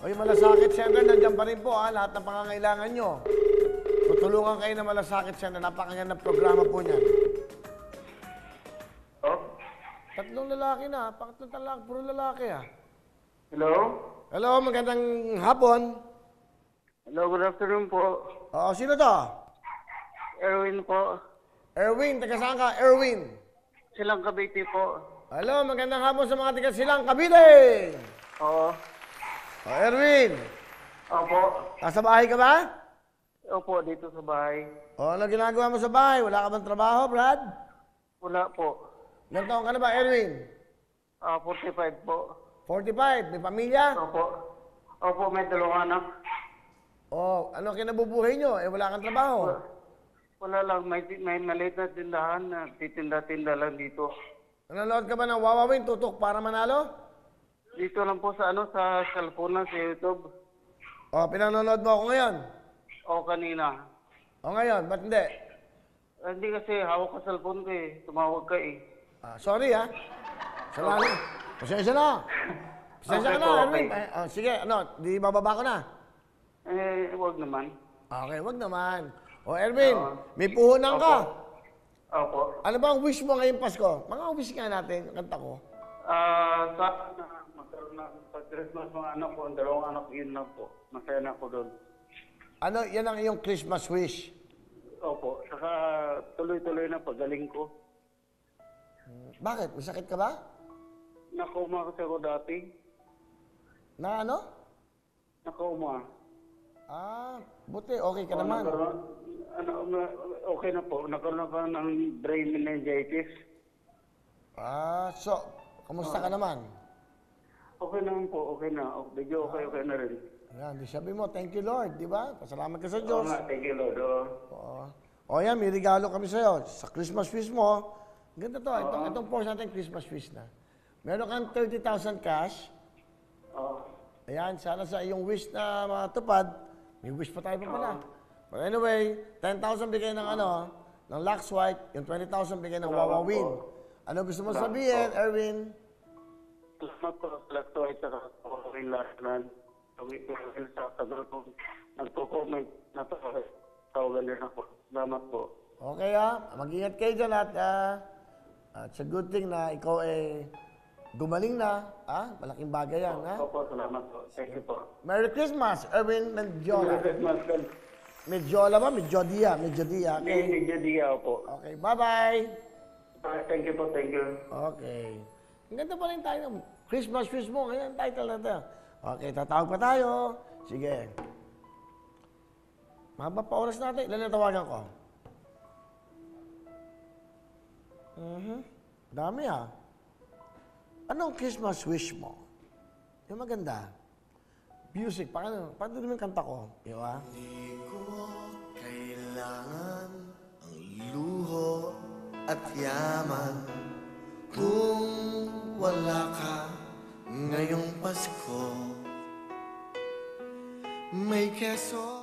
Oy, Malasakit Center, nandiyan pa rin po ha, lahat ng pangangailangan nyo. Tutulungan kayo ng Malasakit Center, napakagandang programa po niyan. Oh? Tatlong lalaki na, pangatlong talak, puro lalaki ha. Hello? Hello, magandang hapon. Hello, good afternoon po. Oo, sino to? Erwin po. Erwin, taga saan ka? Erwin. Silang Cavite po. Hello, magandang hapon sa mga taga Silang Cavite. Oo. Oh, Erwin, Opo. nasa bahay ka ba? Opo, dito sa bahay. O, ano ginagawa mo sa bahay? Wala ka bang trabaho, Brad? Wala po. Ilang taon ka na ba, Erwin? 45 po. 45, may pamilya? Opo. Opo, may dalawang anak. O, ano kinabubuhay nyo? Eh, wala kang trabaho. Wala lang, may maliit na tindahan na titinda-tinda lang dito. Nanonood ka ba ng Wawawin, tutok para manalo? Dito lang po sa sa cellphone lang, sa YouTube. O, pinanonood mo ako ngayon? O kanina. O ngayon, ba't hindi? Hindi kasi hawak ko cellphone ko eh. Tumawag ka eh. Ah, sorry ha. Salamat. Pasensya na. Pasensya ka Okay na, po, Erwin. okay. Sige, ano, di bababa ko na. Huwag naman. Okay, wag naman. O, Erwin, Oo. may puhunan ka. Opo. Ano ba ang wish mo ngayong Pasko? Mga wish nga natin, kanta ko. Sana magkaroon na pag-Christmas mga anak ko, ang dalawang anak ko, yun lang po. Masaya na ako doon. Ano, yan ang iyong Christmas wish. Opo, saka tuloy-tuloy na pagaling ko. Bakit? May sakit ka ba? Nakauma kasi ako dati. Na ano? Nakauma. Ah, buti. Okay ka naman. Okay na po. Nagkaroon ako ng brain meningitis. Ah, so, kamusta ka naman? Okay naman po, okay na. Medyo okay na rin. Ayan, di sabi mo, thank you Lord, di ba? Pasalamat ka sa Oo Diyos. nga, thank you Lord. Oo. O yan, may regalo kami sa'yo. Sa Christmas wish mo, ganda to. Itong post natin, Christmas wish na. Meron kang 30,000 cash. Oo. Ayan, sana sa iyong wish na matupad, may wish pa tayo pa pala. But anyway, 10,000 bigay ng ng Lux White, yung 20,000 bigay ng Wawawin. Ano gusto mo sabihin, Erwin? Salamat po sa lahat ito sa kakawin lahat na tawin sa tagal ko. Nagpo-comment na tawagan din ako. Salamat po. Okay mag-ingat kayo dyan at it's a good thing na ikaw gumaling na. Malaking bagay yan. Opo, salamat po. Thank you po. Merry Christmas, Erwin Mendiola. Merry Christmas, God. Medjola ba? Medjodia. Medjodia. Okay. Medyo diya po. Okay, bye-bye. Thank you po, thank you. Okay. Ang ganda pa rin tayo ng Christmas wish mo. Kaya ang title na ito. Okay, tatawag pa tayo. Sige. Mahaba pa oras natin. Ilan na tawagan ko? Dami Anong Christmas wish mo? Yung maganda. Music. Paano naman kanta ko? Di ba? Hindi ko kailangan ang luho at yaman kung wala ka ngayong Pasko. May keso